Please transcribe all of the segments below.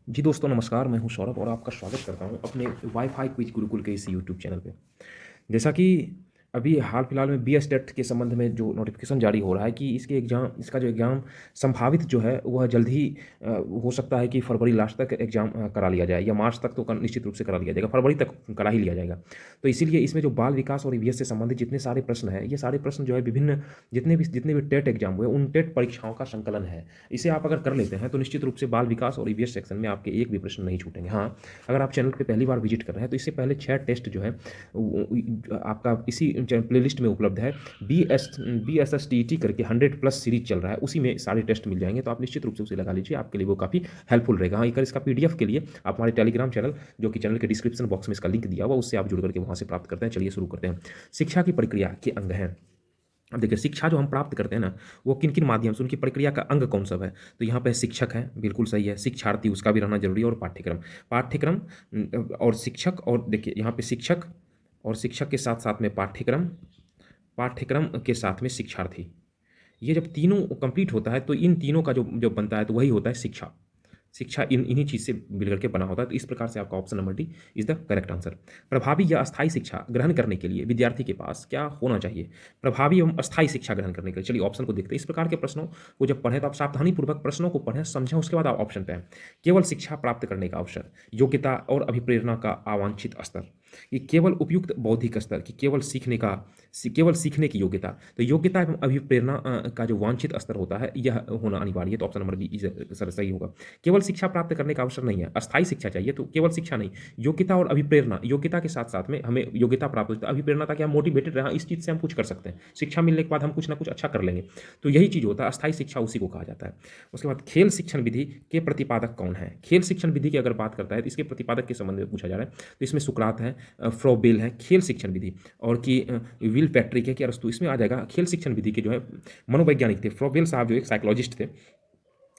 जी दोस्तों नमस्कार, मैं हूं सौरभ और आपका स्वागत करता हूं अपने वाईफाई क्विज गुरुकुल के इस यूट्यूब चैनल पे। जैसा कि अभी हाल फिलहाल में बी टेट के संबंध में जो नोटिफिकेशन जारी हो रहा है कि इसका जो एग्ज़ाम संभावित जो है वह जल्द ही हो सकता है कि फरवरी लास्ट तक एग्ज़ाम करा लिया जाए या मार्च तक तो निश्चित रूप से करा लिया जाएगा, फरवरी तक करा ही लिया जाएगा। तो इसीलिए इसमें जो बाल विकास और ईवीएस से संबंधित जितने सारे प्रश्न हैं, ये सारे प्रश्न जो है विभिन्न जितने भी टेट एग्जाम हुए उन टेट परीक्षाओं का संकलन है। इसे आप अगर कर लेते हैं तो निश्चित रूप से बाल विकास और ईवीएस सेक्शन में आपके एक भी प्रश्न नहीं छूटेंगे। हाँ, अगर आप चैनल पर पहली बार विजिट कर रहे हैं तो इससे पहले 6 टेस्ट जो है आपका इसी प्लेलिस्ट में उपलब्ध है। BSSTET करके 100+ सीरीज चल रहा है, उसी में सारे टेस्ट मिल जाएंगे, तो आप निश्चित रूप से उसे लगा लीजिए, आपके लिए वो काफ़ी हेल्पफुल रहेगा। हाँ, इसका पीडीएफ के लिए आप हमारे टेलीग्राम चैनल, जो कि चैनल के डिस्क्रिप्शन बॉक्स में इसका लिंक दिया हुआ, उससे आप जुड़ करके वहाँ से प्राप्त करते हैं। चलिए शुरू करते हैं। शिक्षा की प्रक्रिया के अंग हैं। अब देखिए, शिक्षा जो हम प्राप्त करते हैं ना, वो किन किन माध्यम से, उनकी प्रक्रिया का अंग कौन सा है। तो यहाँ पे शिक्षक है, बिल्कुल सही है। शिक्षार्थी, उसका भी रहना जरूरी है। और पाठ्यक्रम, पाठ्यक्रम और शिक्षक, और देखिए यहाँ पे शिक्षक और शिक्षक के साथ साथ में पाठ्यक्रम, पाठ्यक्रम के साथ में शिक्षार्थी, ये जब तीनों कंप्लीट होता है तो इन तीनों का जो जो बनता है तो वही होता है शिक्षा। शिक्षा इन्हीं चीज़ से मिलकर के बना होता है। तो इस प्रकार से आपका option number D is the correct answer. प्रभावी या अस्थायी शिक्षा ग्रहण करने के लिए विद्यार्थी के पास क्या होना चाहिए? प्रभावी एवं अस्थायी शिक्षा ग्रहण करने के लिए, चलिए ऑप्शन को देखते हैं। इस प्रकार के प्रश्नों को जब पढ़ें तो आप सावधानीपूर्वक प्रश्नों को पढ़ें, समझें, उसके बाद आप ऑप्शन पे आएं। केवल शिक्षा प्राप्त करने का अवसर, योग्यता और अभिप्रेरणा का अवांछित स्तर, कि केवल उपयुक्त बौद्धिक स्तर, कि केवल सीखने की योग्यता। तो योग्यता एवं अभिप्रेरणा का जो वांछित स्तर होता है यह होना अनिवार्य है। तो ऑप्शन नंबर बी सर सही होगा। केवल शिक्षा प्राप्त करने का अवसर नहीं है, अस्थायी शिक्षा चाहिए। तो केवल शिक्षा नहीं, योग्यता और अभिप्रेरणा, योग्यता के साथ साथ में हमें योग्यता प्राप्त होती है, अभिप्रेरणा ताकि हम मोटिवेटेड रहें, इस चीज़ से हम कुछ कर सकते हैं, शिक्षा मिलने के बाद हम कुछ ना कुछ अच्छा कर लेंगे। तो यही चीज़ होता है, अस्थायी शिक्षा उसी को कहा जाता है। उसके बाद खेल शिक्षण विधि के प्रतिपादक कौन है? खेल शिक्षण विधि की अगर बात करता है तो इसके प्रतिपादक के संबंध में पूछा जा रहा है। तो इसमें सुकरात है, फ्रोबेल है खेल शिक्षण विधि, और कि विल पैट्रिक है कि अरस्तु, इसमें आ जाएगा खेल शिक्षण विधि के जो है मनोवैज्ञानिक थे। फ्रोबेल साहब जो एक साइकोलॉजिस्ट थे,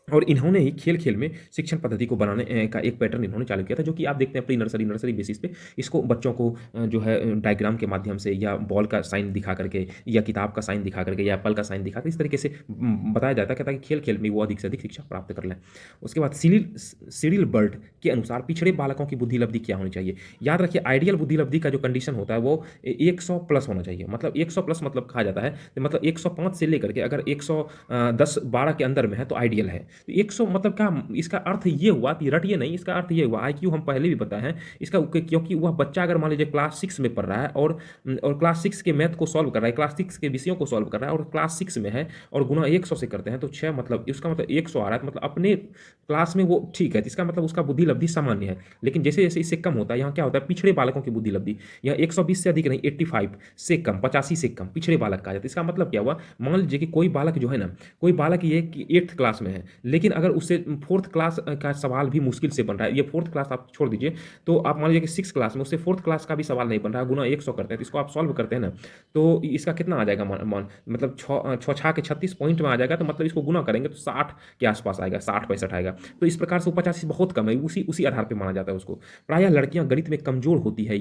और इन्होंने ही खेल खेल में शिक्षण पद्धति को बनाने का एक पैटर्न इन्होंने चालू किया था, जो कि आप देखते हैं प्री नर्सरी बेसिस पे इसको बच्चों को जो है डायग्राम के माध्यम से, या बॉल का साइन दिखा करके, या किताब का साइन दिखा करके, या एप्पल का साइन दिखा कर, इस तरीके से बताया जाता है ताकि खेल खेल में वो अधिक से अधिक शिक्षा प्राप्त कर लें। उसके बाद सिरिल बर्ड के अनुसार पिछड़े बालकों की बुद्धि लब्धि क्या होनी चाहिए? याद रखिए, आइडियल बुद्धि लब्धि का जो कंडीशन होता है वो 100+ होना चाहिए। मतलब 100+ मतलब कहा जाता है, मतलब 105 से लेकर के अगर 110-12 के अंदर में है तो आइडियल है। तो 100 मतलब क्या, इसका अर्थ ये हुआ कि रटिए नहीं, इसका अर्थ ये हुआ आईक्यू हम पहले भी बताए हैं इसका, क्योंकि वह बच्चा अगर मान लीजिए क्लास 6 में पढ़ रहा है और क्लास 6 के मैथ को सॉल्व कर रहा है, क्लास 6 के विषयों को सॉल्व कर रहा है और क्लास 6 में है, और गुना 100 से करते हैं तो 6, मतलब इसका मतलब 100 आ रहा है, तो मतलब अपने क्लास में वो ठीक है, इसका मतलब उसका बुद्धि लब्धि सामान्य है। लेकिन जैसे जैसे इससे कम होता है, यहाँ क्या होता है, पिछड़े बालकों की बुद्धि लब्धि, यहाँ 120 से अधिक नहीं, 85 से कम, 85 से कम पिछड़े बालक कहा जाता है। इसका मतलब क्या हुआ, मान लीजिए कि कोई बालक जो है ना, कोई बालक ये कि 8th क्लास में है, लेकिन अगर उससे 4th क्लास का सवाल भी मुश्किल से बन रहा है, ये 4th क्लास आप छोड़ दीजिए, तो आप मान लीजिए कि 6th क्लास में उससे 4th क्लास का भी सवाल नहीं बन रहा है, गुना 100 करते हैं, तो इसको आप सॉल्व करते हैं ना, तो इसका कितना आ जाएगा, मतलब 6 के 36 पॉइंट में आ जाएगा, तो मतलब इसको गुना करेंगे तो 60 के आसपास आएगा, 60-65 आएगा। तो इस प्रकार से 85 बहुत कम है, उसी उसी आधार पर माना जाता है उसको। प्रायः लड़कियां गणित में कमजोर होती है,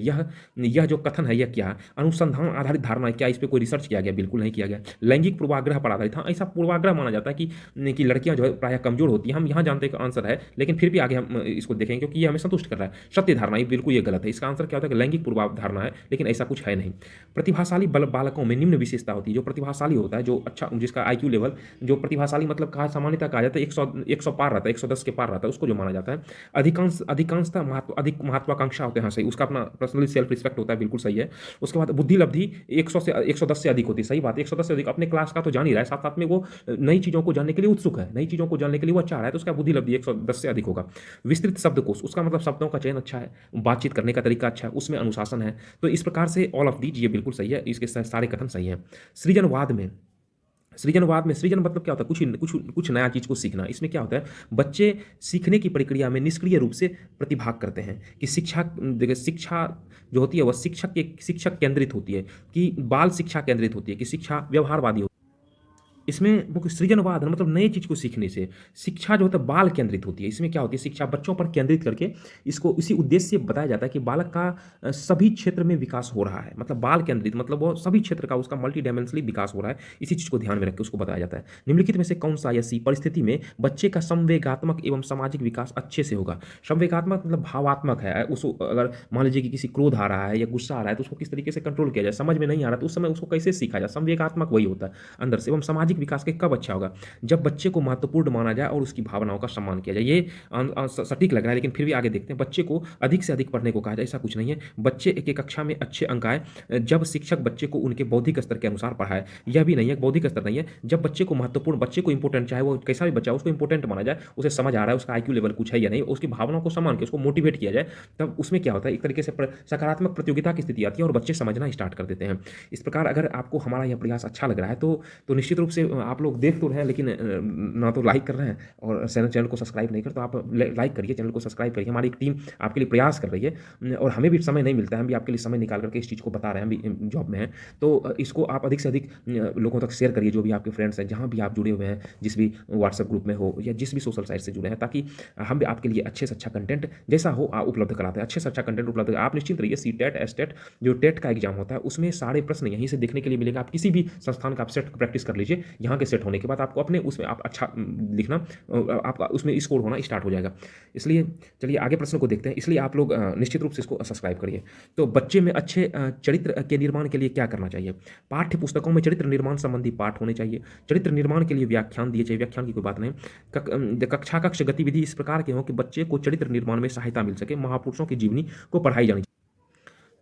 यह जो कथन है यह क्या है? अनुसंधान आधारित धारणा है क्या? इस पर कोई रिसर्च किया गया? बिल्कुल नहीं किया गया। लैंगिक पूर्वाग्रह पर आधारित, हाँ ऐसा पूर्वाग्रह माना जाता है कि लड़कियां जो है प्रायः कमजोर होती हैं, हम यहाँ जानते हैं कि आंसर है, लेकिन फिर भी आगे हम इसको देखेंगे क्योंकि ये हमें संतुष्ट कर रहा है। सत्य धारणा, ये बिल्कुल ये गलत है। इसका आंसर क्या होता है कि लैंगिक पूर्वाधारणा है, लेकिन ऐसा कुछ है नहीं। प्रतिभाशाली बालकों में निम्न विशेषता होती है। जो प्रतिभाशाली होता है, जो अच्छा, जिसका आईक्यू लेवल, जो प्रतिभाशाली मतलब कहा सामान्यतः कहा जाता है 100 पार रहता है, 110 के पार रहता है, उसको जो माना जाता है। अधिकांशतः अधिक महत्वाकांक्षा होते हैं, सही, उसका अपना पर्सनली सेल्फ रिस्पेक्ट होता है, बिल्कुल सही है। उसके बाद बुद्धि लब्धि 110 से अधिक होती है, सही बात है, 110 से अधिक, अपने क्लास का तो जान ही रहा है, साथ साथ में वो नई चीज़ों को जानने के लिए उत्सुक है, नई चीज़ों को जानने के लिए वो चाह रहा है, तो उसका बुद्धि लब्धि 110 से अधिक होगा। विस्तृत शब्दकोश, उसका मतलब शब्दों का चयन अच्छा है, बातचीत करने का तरीका अच्छा है, उसमें अनुशासन है। तो इस प्रकार से ऑल ऑफ दीज ये बिल्कुल सही है, इसके सारे कथन सही हैं। सृजन मतलब क्या होता है, कुछ नया चीज़ को सीखना। इसमें क्या होता है, बच्चे सीखने की प्रक्रिया में निष्क्रिय रूप से प्रतिभाग करते हैं। कि शिक्षा जो होती है वह शिक्षक केंद्रित होती है, कि बाल शिक्षा केंद्रित होती है, कि शिक्षा व्यवहारवादी होती है। इसमें मुख्य सृजनवाद है, मतलब नई चीज़ को सीखने से। शिक्षा जो होता है बाल केंद्रित होती है। इसमें क्या होती है, शिक्षा बच्चों पर केंद्रित करके इसको इसी उद्देश्य से बताया जाता है कि बालक का सभी क्षेत्र में विकास हो रहा है। मतलब बाल केंद्रित मतलब वो सभी क्षेत्र का उसका मल्टी डायमेंशनली विकास हो रहा है। इसी चीज़ को ध्यान में रख के उसको बताया जाता है। निम्नलिखित में से कौन सा ऐसी परिस्थिति में बच्चे का संवेगात्मक एवं सामाजिक विकास अच्छे से होगा। संवेगात्मक मतलब भावात्मक है। उसको अगर मान लीजिए कि किसी क्रोध आ रहा है या गुस्सा आ रहा है तो उसको किस तरीके से कंट्रोल किया जाए, समझ में नहीं आ रहा तो उस समय उसको कैसे सीखा जाए। संवेगात्मक वही होता है अंदर से। एवं सामाजिक विकास के कब अच्छा होगा, जब बच्चे को महत्वपूर्ण माना जाए और उसकी भावनाओं का सम्मान किया जाए। ये सटीक लग रहा है, लेकिन फिर भी आगे देखते हैं। बच्चे को अधिक से अधिक पढ़ने को कहा जाए, ऐसा कुछ नहीं है। बच्चे एक एक कक्षा में अच्छे अंक आए जब शिक्षक बच्चे को उनके बौद्धिक स्तर के अनुसार पढ़ाए। यह भी नहीं है, बौद्धिक स्तर नहीं है, जब बच्चे को महत्वपूर्ण, बच्चे को इंपॉर्टेंट, चाहे वो कैसा भी बच्चा उसको इंपॉर्टेंट माना जाए, उसे समझ आ रहा है, उसका आईक्यू लेवल कुछ है या नहीं, उसकी भावनाओं को सम्मान के उसको मोटिवेट किया जाए, तब उसमें क्या होता है, एक तरीके से सकारात्मक प्रतियोगिता की स्थिति आती है और बच्चे समझना स्टार्ट कर देते हैं। इस प्रकार अगर आपको हमारा यह प्रयास अच्छा लग रहा है तो निश्चित रूप से आप लोग देख तो रहे हैं, लेकिन ना तो लाइक कर रहे हैं और चैनल को सब्सक्राइब नहीं कर, तो आप लाइक करिए, चैनल को सब्सक्राइब करिए। हमारी एक टीम आपके लिए प्रयास कर रही है और हमें भी समय नहीं मिलता है, हम भी आपके लिए समय निकाल करके इस चीज़ को बता रहे हैं, हम भी जॉब में हैं। तो इसको आप अधिक से अधिक लोगों तक शेयर करिए, जो भी आपके फ्रेंड्स हैं, जहाँ भी आप जुड़े हुए हैं, जिस भी व्हाट्सएप ग्रुप में हो या जिस भी सोशल साइट से जुड़े हैं, ताकि हम भी आपके लिए अच्छे से अच्छा कंटेंट जैसा हो उपलब्ध कराते हैं। अच्छे से अच्छा कंटेंट उपलब्ध आप निश्चिंत रहिए। सीटेट एसटेट जो टेट का एग्जाम होता है उसमें सारे प्रश्न यहीं से देखने के लिए मिलेगा। आप किसी भी संस्थान का आप सेट प्रैक्टिस कर लीजिए, यहाँ के सेट होने के बाद आपको अपने उसमें आप अच्छा लिखना, आपका उसमें स्कोर होना स्टार्ट हो जाएगा। इसलिए चलिए आगे प्रश्न को देखते हैं। इसलिए आप लोग निश्चित रूप से इसको सब्सक्राइब करिए। तो बच्चे में अच्छे चरित्र के निर्माण के लिए क्या करना चाहिए। पाठ्य पुस्तकों में चरित्र निर्माण संबंधी पाठ होने चाहिए। चरित्र निर्माण के लिए व्याख्यान दिए चाहिए, व्याख्यान की कोई बात नहीं। कक्षा कक्ष गतिविधि इस प्रकार के हों कि बच्चे को चरित्र निर्माण में सहायता मिल सके। महापुरुषों की जीवनी को पढ़ाई जानी चाहिए।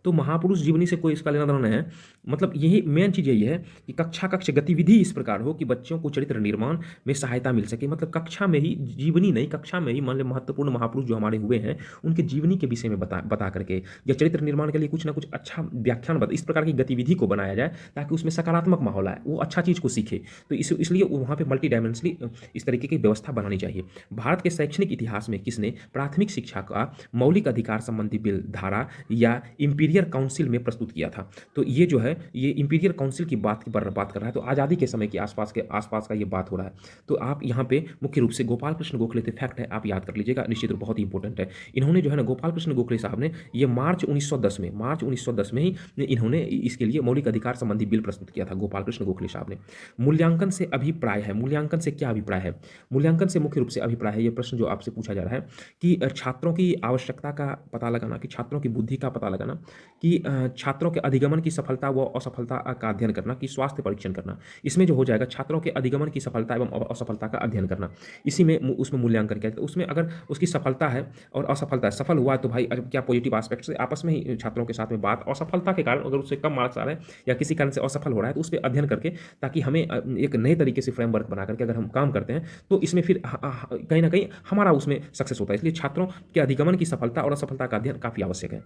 तो महापुरुष जीवनी से कोई इसका लेना देना नहीं है। मतलब यही मेन चीज़ यही है कि कक्षा कक्ष गतिविधि इस प्रकार हो कि बच्चों को चरित्र निर्माण में सहायता मिल सके। मतलब कक्षा में ही, जीवनी नहीं, कक्षा में ही मान लो महत्वपूर्ण महापुरुष जो हमारे हुए हैं उनके जीवनी के विषय में बता करके या चरित्र निर्माण के लिए कुछ ना कुछ अच्छा व्याख्यान इस प्रकार की गतिविधि को बनाया जाए ताकि उसमें सकारात्मक माहौल आए, वो अच्छा चीज़ को सीखे। तो इसलिए वहाँ पर मल्टी डायमेंशनली इस तरीके की व्यवस्था बनानी चाहिए। भारत के शैक्षणिक इतिहास में किसने प्राथमिक शिक्षा का मौलिक अधिकार संबंधी बिल, धारा या इंपीरियल काउंसिल में प्रस्तुत किया था। तो ये जो है ये इंपीरियल काउंसिल की बात कर रहा है। तो आज़ादी के समय के आसपास का ये बात हो रहा है। तो आप यहाँ पे मुख्य रूप से गोपाल कृष्ण गोखले थे, फैक्ट है, आप याद कर लीजिएगा, निश्चित रूप बहुत ही इंपॉर्टेंट है। इन्होंने जो है ना, गोपाल कृष्ण गोखले साहब ने ये मार्च 1910 में ही इन्होंने इसके लिए मौलिक अधिकार संबंधी बिल प्रस्तुत किया था, गोपाल कृष्ण गोखले साहब ने। मूल्यांकन से अभिप्राय है, मूल्यांकन से क्या अभिप्राय है। मूल्यांकन से मुख्य रूप से अभिप्राय है, ये प्रश्न जो आपसे पूछा जा रहा है कि छात्रों की आवश्यकता का पता लगाना, कि छात्रों की बुद्धि का पता लगाना, कि छात्रों के अधिगमन की सफलता व असफलता का अध्ययन करना, कि स्वास्थ्य परीक्षण करना। इसमें जो हो जाएगा छात्रों के अधिगमन की सफलता एवं असफलता का अध्ययन करना, इसी में उसमें मूल्यांकन किया जाता है। उसमें अगर उसकी सफलता है और असफलता है, सफल हुआ है तो भाई क्या पॉजिटिव एस्पेक्ट से आपस में ही छात्रों के साथ में बात, असफलता के कारण अगर उससे कम मार्क्स आ रहे हैं या किसी कारण से असफल हो रहा है तो उस पर अध्ययन करके, ताकि हमें एक नए तरीके से फ्रेमवर्क बना करके अगर हम काम करते हैं तो इसमें फिर कहीं ना कहीं हमारा उसमें सक्सेस होता है। इसलिए छात्रों के अधिगमन की सफलता और असफलता का अध्ययन काफ़ी आवश्यक है।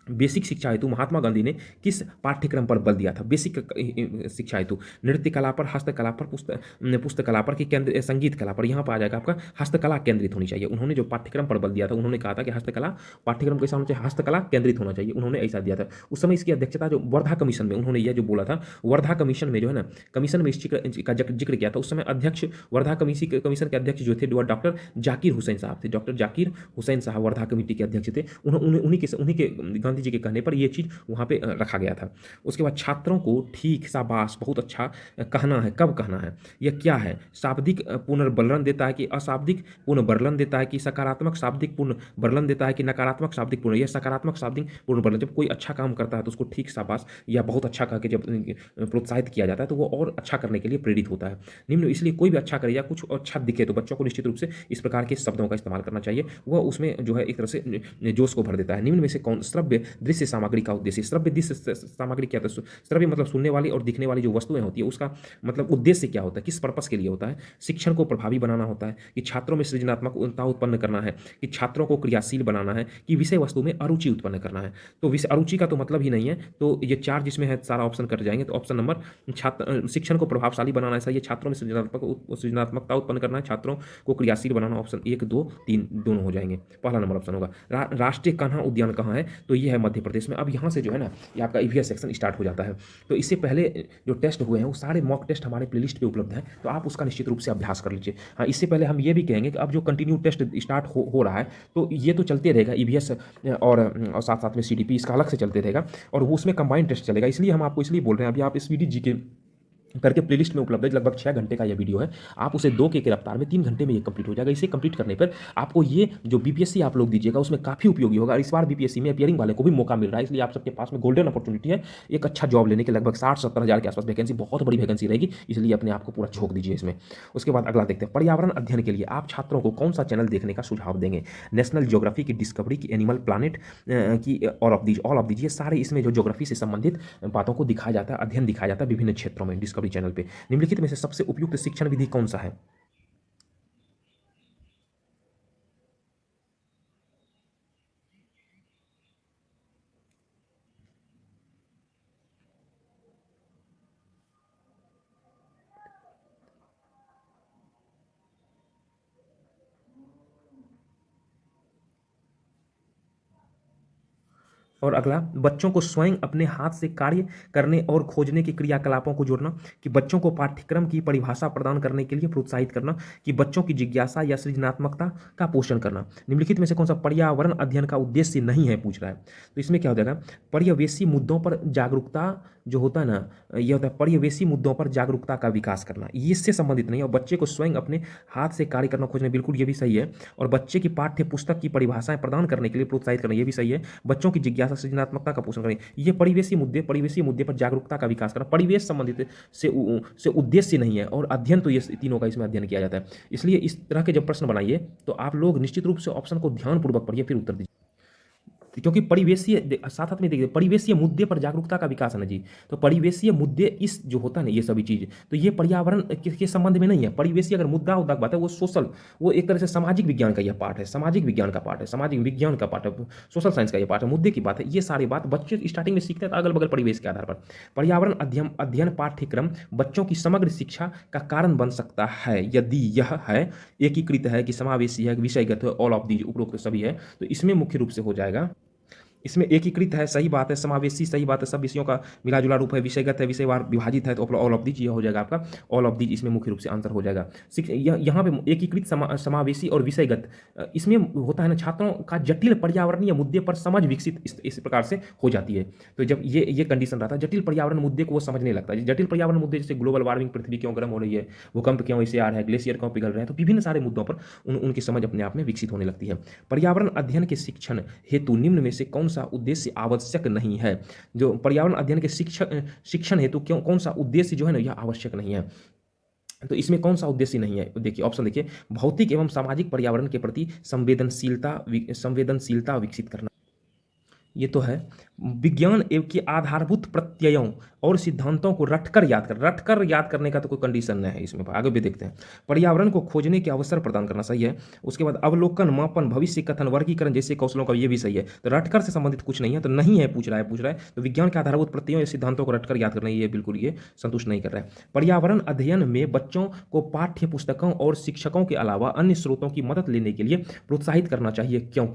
बेसिक शिक्षा हेतु महात्मा गांधी ने किस पाठ्यक्रम पर बल दिया था। बेसिक शिक्षा हेतु नृत्य कला पर, हस्तकला पर, पुस्तकला पर, कि केंद्र संगीत कला पर। यहाँ पर आ जाएगा आपका हस्तकला केंद्रित होनी चाहिए। उन्होंने जो पाठ्यक्रम पर बल दिया था, उन्होंने कहा था कि हस्तकला पाठ्यक्रम कैसा होना चाहिए, हस्तकला केंद्रित होना चाहिए, उन्होंने ऐसा दिया था। उस समय इसकी अध्यक्षता जो वर्धा कमीशन में उन्होंने यह जो बोला था, वर्धा कमीशन में जो है ना, कमीशन में इस का जिक्र किया था। उस समय अध्यक्ष, वर्धा कमीशन के अध्यक्ष जो थे डॉक्टर जाकिर हुसैन साहब थे। डॉक्टर जाकिर हुसैन साहब वर्धा कमेटी के अध्यक्ष थे। उन्हीं के गांधी जी के कहने पर यह चीज़ वहाँ पे रखा गया था। उसके बाद छात्रों को ठीक, शाबाश, बहुत अच्छा कहना है। कब कहना है, यह क्या है, शाब्दिक पुनर्बलन देता है कि अशाब्दिक पुनर्बलन देता है, कि सकारात्मक शाब्दिक पुनर्बलन देता है, कि नकारात्मक शाब्दिक पुनः, यह सकारात्मक शाब्दिक पुनर्बलन। जब कोई अच्छा काम करता है तो उसको ठीक, शाबाश या बहुत अच्छा कह के जब प्रोत्साहित किया जाता है तो वो और अच्छा करने के लिए प्रेरित होता है। निम्न, इसलिए कोई भी अच्छा करे या कुछ अच्छा दिखे तो बच्चों को निश्चित रूप से इस प्रकार के शब्दों का इस्तेमाल करना चाहिए। वह उसमें जो है एक तरह से जोश को भर देता है। निम्न में से कौन श्रव्य दृश्य सामग्री का उद्देश्य। श्रव्य दृश्य सामग्री क्या होता है, श्रव्य मतलब सुनने वाली और दिखने वाली जो वस्तुएं होती है, उसका मतलब उद्देश्य क्या होता है, किस पर्पस के लिए होता है। शिक्षण को प्रभावी बनाना होता है, कि छात्रों में सृजनात्मकता उत्पन्न करना है, कि छात्रों को क्रियाशील बनाना है, कि विषय वस्तु में अरुचि उत्पन्न करना है। तो विषय अरुचि का तो मतलब ही नहीं है। तो ये चार जिसमें है सारा ऑप्शन कट जाएंगे। तो ऑप्शन नंबर छात्र, शिक्षण को प्रभावशाली बनाना है, ये छात्रों में सृजनात्मकता उत्पन्न करना है, छात्रों को क्रियाशील बनाना। ऑप्शन 1, 2, 3 दोनों हो जाएंगे। पहला नंबर ऑप्शन होगा। राष्ट्रीय कान्हा उद्यान कहाँ है, तो ये है मध्य प्रदेश में। अब यहाँ से जो है ना ये आपका ईवीएस सेक्शन स्टार्ट हो जाता है। तो इससे पहले जो टेस्ट हुए हैं वो सारे मॉक टेस्ट हमारे प्लेलिस्ट पे उपलब्ध हैं, तो आप उसका निश्चित रूप से अभ्यास कर लीजिए। हाँ, इससे पहले हम ये भी कहेंगे कि अब जो कंटिन्यू टेस्ट स्टार्ट हो रहा है तो ये तो चलते रहेगा, ईवीएस और साथ साथ में सीडीपी इसका अलग से चलते रहेगा, और वो उसमें कंबाइंड टेस्ट चलेगा। इसलिए हम आपको इसलिए बोल रहे हैं, अभी आप इस वीडियो जी के करके प्लेलिस्ट में उपलब्ध है, लगभग 6 घंटे का यह वीडियो है। आप उसे 2 के रफ्तार में 3 घंटे में ये कंप्लीट हो जाएगा। इसे कंप्लीट करने पर आपको ये जो बीपीएससी आप लोग दीजिएगा उसमें काफ़ी उपयोगी होगा। और इस बार बीपीएससी में अपियरिंग वाले को भी मौका मिल रहा है, इसलिए आप सबके पास में गोल्डन अपॉर्चुनिटी है एक अच्छा जॉब लेने के। लगभग 60-70 हज़ार के आसपास वैकेंसी, बहुत बड़ी वैकेंसी रहेगी, इसलिए अपने आप को पूरा झोंक दीजिए इसमें। उसके बाद अगला देखते हैं, पर्यावरण अध्ययन के लिए आप छात्रों को कौन सा चैनल देखने का सुझाव देंगे? नेशनल ज्योग्राफी की, डिस्कवरी की, एनिमल प्लानेट की, ऑल ऑफ दीजिए। सारे इसमें जो ज्योग्राफी से संबंधित बातों को दिखाया जाता है, अध्ययन दिखाया जाता है विभिन्न क्षेत्रों में डिस्कवरी चैनल पर। निम्नलिखित में से सबसे उपयुक्त शिक्षण विधि कौन सा है? और अगला, बच्चों को स्वयं अपने हाथ से कार्य करने और खोजने के क्रियाकलापों को जोड़ना, कि बच्चों को पाठ्यक्रम की परिभाषा प्रदान करने के लिए प्रोत्साहित करना, कि बच्चों की जिज्ञासा या सृजनात्मकता का पोषण करना। निम्नलिखित में से कौन सा पर्यावरण अध्ययन का उद्देश्य नहीं है, पूछ रहा है। तो इसमें क्या हो जाएगा, पर्यवेशी मुद्दों पर जागरूकता जो होता है ना, यह होता है पर्यवेशी मुद्दों पर जागरूकता का विकास करना, ये इससे संबंधित नहीं है। और बच्चे को स्वयं अपने हाथ से कार्य करना खोजना, बिल्कुल ये भी सही है। और बच्चे की पाठ्य पुस्तक की परिभाषाएं प्रदान करने के लिए प्रोत्साहित करना, ये भी सही है। बच्चों की जिज्ञासा सृजनात्मकता का पोषण करें, ये परिवेशी मुद्दे पर जागरूकता का विकास करना, परिवेश संबंधित से उद्देश्य नहीं है। और अध्ययन तो ये तीनों का इसमें अध्ययन किया जाता है। इसलिए इस तरह के जब प्रश्न बनाइए तो आप लोग निश्चित रूप से ऑप्शन को ध्यानपूर्वक पढ़िए, फिर उत्तर दीजिए। क्योंकि परिवेशीय साथ में देखिए, परिवेशीय मुद्दे पर जागरूकता का विकास है ना जी। तो परिवेशीय मुद्दे इस जो होता है ना, ये सभी चीज, तो ये पर्यावरण के संबंध में नहीं है। परिवेशीय अगर मुद्दा उद्दा बात है, वो सोशल, वो एक तरह से सामाजिक विज्ञान का यह पार्ट है, सामाजिक विज्ञान का पार्ट है, सामाजिक विज्ञान का पार्ट है, सोशल साइंस का यह पार्ट है। मुद्दे की बात है, ये सारी बात बच्चे स्टार्टिंग में सीखते हैं अगल बगल परिवेश के आधार पर। पर्यावरण अध्ययन पाठ्यक्रम बच्चों की समग्र शिक्षा का कारण बन सकता है यदि यह है एकीकृत है, कि समावेशी है, विषयगत है, ऑल ऑफ दीज उपरोक्त सभी है। तो इसमें मुख्य रूप से हो जाएगा, इसमें एकीकृत है, सही बात है, समावेशी सही बात है, सब विषयों का मिलाजुला रूप है, विषयगत है, विषयवार विभाजित है, तो ऑल ऑफ दीज ये हो जाएगा आपका, ऑल ऑफ दीज इसमें मुख्य रूप से आंसर हो जाएगा। यहाँ पे एकीकृत, समावेशी और विषयगत, इसमें होता है ना, छात्रों का जटिल पर्यावरणीय मुद्दे पर समझ विकसित इस प्रकार से हो जाती है। तो जब ये कंडीशन रहता है, जटिल पर्यावरण मुद्दे को वो समझने लगता है। जटिल पर्यावरण मुद्दे जैसे ग्लोबल वार्मिंग, पृथ्वी क्यों गर्म हो रही है, भूकंप क्यों इसे आ रहा है, ग्लेशियर क्यों पिघल रहे हैं, तो विभिन्न सारे मुद्दों पर उनकी समझ अपने आप में विकसित होने लगती है। पर्यावरण अध्ययन के शिक्षण हेतु निम्न में से कौन सा उद्देश्य आवश्यक नहीं है? जो पर्यावरण अध्ययन के शिक्षण हेतु कौन सा उद्देश्य जो है ना, यह आवश्यक नहीं है। तो इसमें कौन सा उद्देश्य नहीं है? देखिए ऑप्शन देखिए, भौतिक एवं सामाजिक पर्यावरण के प्रति संवेदनशीलता विकसित करना, ये तो है। विज्ञान एवं के आधारभूत प्रत्ययों और सिद्धांतों को रटकर याद करने का तो कोई कंडीशन नहीं है इसमें। आगे भी देखते हैं, पर्यावरण को खोजने के अवसर प्रदान करना, सही है। उसके बाद अवलोकन, मापन, भविष्य कथन, वर्गीकरण जैसे कौशलों का, ये भी सही है। तो रटकर से संबंधित कुछ नहीं है, तो नहीं है, पूछ रहा है। तो विज्ञान के आधारभूत प्रत्ययों या सिद्धांतों को रटकर याद करना, ये बिल्कुल ये संतुष्ट नहीं कर रहा है। पर्यावरण अध्ययन में बच्चों को पाठ्य पुस्तकों और शिक्षकों के अलावा अन्य स्रोतों की मदद लेने के लिए प्रोत्साहित करना चाहिए। क्यों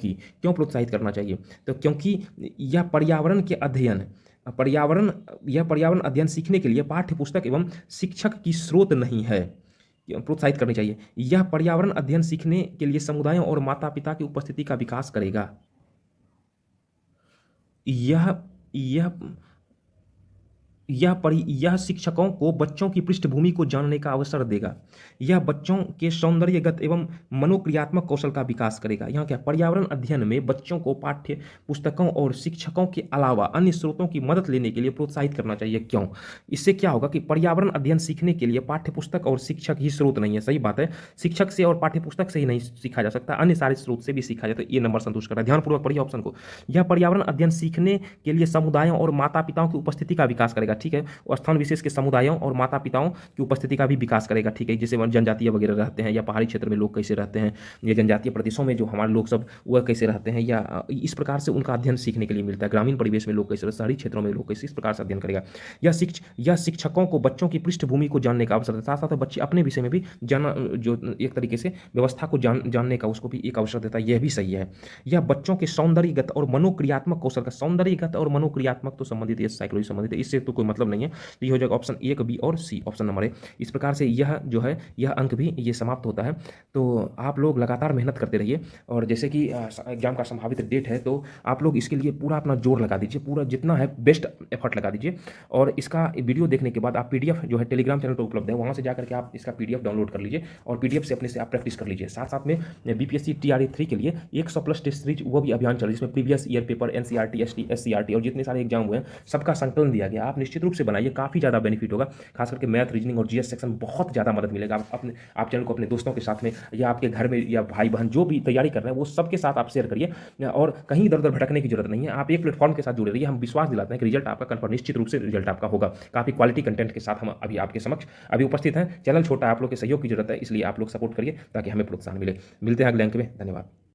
प्रोत्साहित करना चाहिए? तो क्योंकि यह पर्यावरण अध्ययन सीखने के लिए पाठ्य पुस्तक एवं शिक्षक की स्रोत नहीं है, प्रोत्साहित करनी चाहिए। यह पर्यावरण अध्ययन सीखने के लिए समुदायों और माता पिता की उपस्थिति का विकास करेगा। यह शिक्षकों को बच्चों की पृष्ठभूमि को जानने का अवसर देगा। यह बच्चों के सौंदर्यगत एवं मनोक्रियात्मक कौशल का विकास करेगा। यहाँ क्या, पर्यावरण अध्ययन में बच्चों को पाठ्य पुस्तकों और शिक्षकों के अलावा अन्य स्रोतों की मदद लेने के लिए प्रोत्साहित करना चाहिए। क्यों? इससे क्या होगा कि पर्यावरण अध्ययन सीखने के लिए पाठ्य पुस्तक और शिक्षक ही स्रोत नहीं है, सही बात है। शिक्षक से और पाठ्य पुस्तक से ही नहीं सीखा जा सकता, अन्य सारे स्रोत से भी सीखा जाता है। ये नंबर संतुष्ट कर रहा है। ध्यानपूर्वक पढ़िए ऑप्शन को। यह पर्यावरण अध्ययन सीखने के लिए समुदायों और माता पिताओं की उपस्थिति का विकास करेगा, ठीक है। वो स्थान विशेष के समुदायों और माता पिताओं की उपस्थिति का भी विकास करेगा, ठीक है। जैसे जनजातीय वगैरह रहते हैं, या पहाड़ी क्षेत्र में लोग कैसे रहते हैं, या जनजातीय प्रदेशों में जो हमारे लोग सब वह कैसे रहते हैं, या इस प्रकार से उनका अध्ययन सीखने के लिए मिलता है। ग्रामीण परिवेश में लोग कैसे, शहरी क्षेत्रों में लोग कैसे, इस प्रकार से अध्ययन करेगा। या शिक्षकों को बच्चों की पृष्ठभूमि को जानने का अवसर देता है, साथ साथ बच्चे अपने विषय में भी जाना, जो एक तरीके से व्यवस्था को जानने का उसको भी एक अवसर देता है, यह भी सही है। या बच्चों के सौंदर्यगत और मनोक्रियात्मक कौशल का, सौंदर्यगत और मनोक्रियात्मक तो संबंधित है, साइकोलॉजी संबंधित है, इससे तो कोई मतलब नहीं है। तो ये हो जाएगा ऑप्शन ए, बी और सी, ऑप्शन नंबर ए। इस प्रकार से यह जो है यह अंक भी ये समाप्त होता है। तो आप लोग लगातार मेहनत करते रहिए, और जैसे कि एग्जाम का संभावित डेट है, तो आप लोग इसके लिए पूरा अपना जोर लगा दीजिए, पूरा जितना है बेस्ट एफर्ट लगा दीजिए। और इसका वीडियो देखने के बाद आप पीडीएफ जो है टेलीग्राम चैनल पर उपलब्ध है, वहाँ से जाकर के आप इसका पीडीएफ डाउनलोड कर लीजिए, और पीडीएफ से अपने से आप प्रैक्टिस कर लीजिए। साथ साथ में बीपीएससी टीआरई 3 के लिए 100+ टेस्ट सीरीज वो भी अभियान चल रही है, जिसमें previous year paper, NCERT, ST, SCERT और जितने सारे एग्जाम हुए हैं सबका संकलन दिया गया। आप निश्चित रूप से बनाइए, काफ़ी ज़्यादा बेनिफिट होगा। खास करके मैथ, रीजनिंग और जीएस सेक्शन बहुत ज़्यादा मदद मिलेगा। आप चैनल को अपने दोस्तों के साथ में, या आपके घर में, या भाई बहन जो भी तैयारी कर रहे हैं वो सबके साथ आप शेयर करिए, और कहीं इधर उधर भटकने की जरूरत नहीं है। आप एक प्लेटफॉर्म के साथ जुड़े रहिए, हम विश्वास दिलाते हैं कि रिजल्ट आपका कन्फर्म, निश्चित रूप से रिजल्ट आपका होगा। काफ़ी क्वालिटी कंटेंट के साथ हम अभी आपके समक्ष अभी उपस्थित हैं। चैनल छोटा है, आप लोग के सहयोग की जरूरत है, इसलिए आप लोग सपोर्ट करिए ताकि हमें प्रोत्साहन मिले। मिलते हैं अगले अंक में, धन्यवाद।